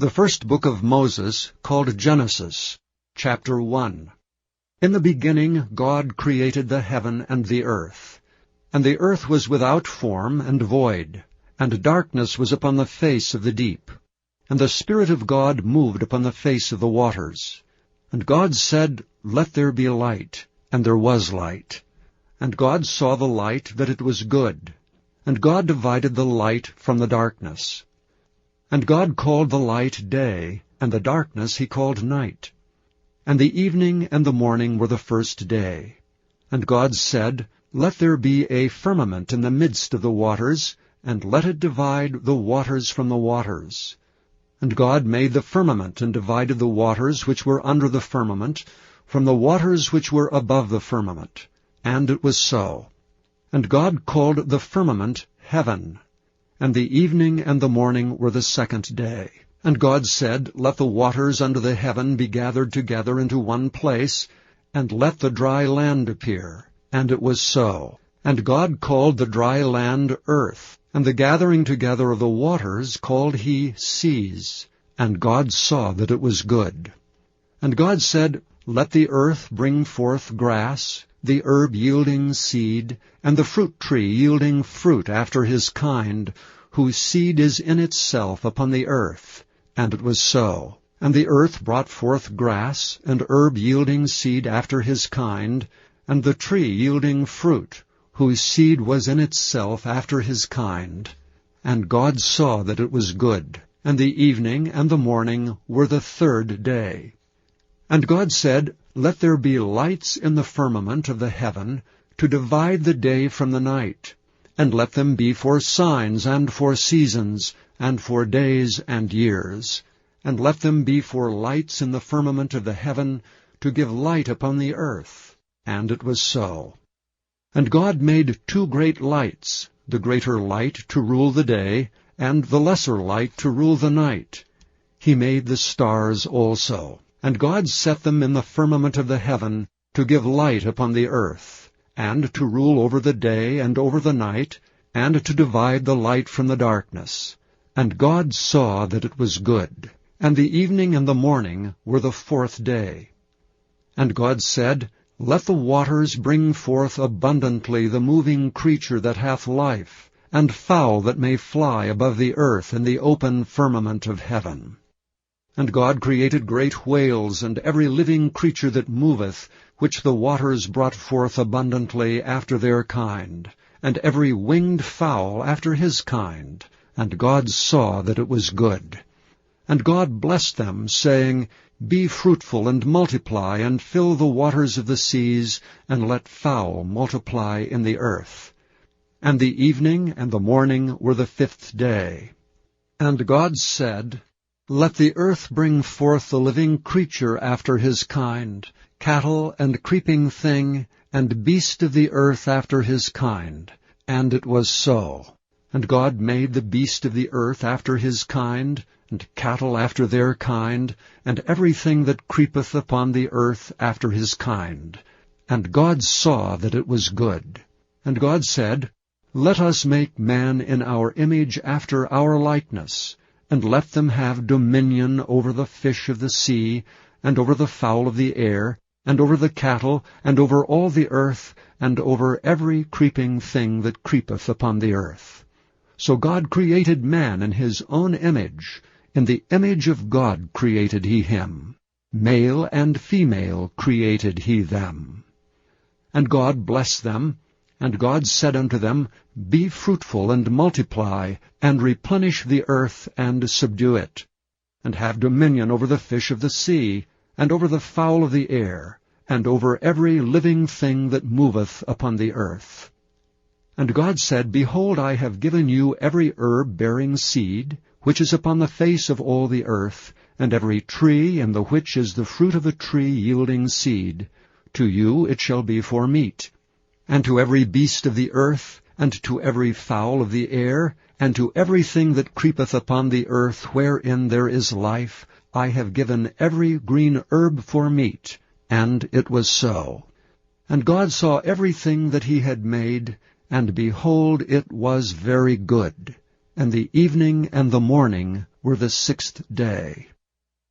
The first book of Moses, called Genesis, chapter 1. In the beginning God created the heaven and the earth. And the earth was without form and void, and darkness was upon the face of the deep. And the Spirit of God moved upon the face of the waters. And God said, Let there be light. And there was light. And God saw the light, that it was good. And God divided the light from the darkness. And God called the light day, and the darkness he called night. And the evening and the morning were the first day. And God said, Let there be a firmament in the midst of the waters, and let it divide the waters from the waters. And God made the firmament, and divided the waters which were under the firmament from the waters which were above the firmament. And it was so. And God called the firmament heaven. And the evening and the morning were the second day. And God said, Let the waters under the heaven be gathered together into one place, and let the dry land appear. And it was so. And God called the dry land earth, and the gathering together of the waters called he seas. And God saw that it was good. And God said, Let the earth bring forth grass, the herb yielding seed, and the fruit tree yielding fruit after his kind, whose seed is in itself upon the earth. And it was so. And the earth brought forth grass, and herb yielding seed after his kind, and the tree yielding fruit, whose seed was in itself after his kind. And God saw that it was good. And the evening and the morning were the third day. And God said, Let there be lights in the firmament of the heaven, to divide the day from the night, and let them be for signs and for seasons, and for days and years, and let them be for lights in the firmament of the heaven, to give light upon the earth. And it was so. And God made two great lights, the greater light to rule the day, and the lesser light to rule the night. He made the stars also. And God set them in the firmament of the heaven, to give light upon the earth, and to rule over the day and over the night, and to divide the light from the darkness. And God saw that it was good. And the evening and the morning were the fourth day. And God said, Let the waters bring forth abundantly the moving creature that hath life, and fowl that may fly above the earth in the open firmament of heaven. And God created great whales, and every living creature that moveth, which the waters brought forth abundantly after their kind, and every winged fowl after his kind. And God saw that it was good. And God blessed them, saying, Be fruitful and multiply, and fill the waters of the seas, and let fowl multiply in the earth. And the evening and the morning were the fifth day. And God said, Let the earth bring forth the living creature after his kind, cattle and creeping thing, and beast of the earth after his kind. And it was so. And God made the beast of the earth after his kind, and cattle after their kind, and everything that creepeth upon the earth after his kind. And God saw that it was good. And God said, Let us make man in our image after our likeness, and let them have dominion over the fish of the sea, and over the fowl of the air, and over the cattle, and over all the earth, and over every creeping thing that creepeth upon the earth. So God created man in his own image. In the image of God created he him. Male and female created he them. And God blessed them. And God said unto them, Be fruitful and multiply, and replenish the earth, and subdue it, and have dominion over the fish of the sea, and over the fowl of the air, and over every living thing that moveth upon the earth. And God said, Behold, I have given you every herb bearing seed, which is upon the face of all the earth, and every tree in the which is the fruit of a tree yielding seed. To you it shall be for meat. And to every beast of the earth, and to every fowl of the air, and to everything that creepeth upon the earth wherein there is life, I have given every green herb for meat. And it was so. And God saw everything that he had made, and behold, it was very good. And the evening and the morning were the 6th day.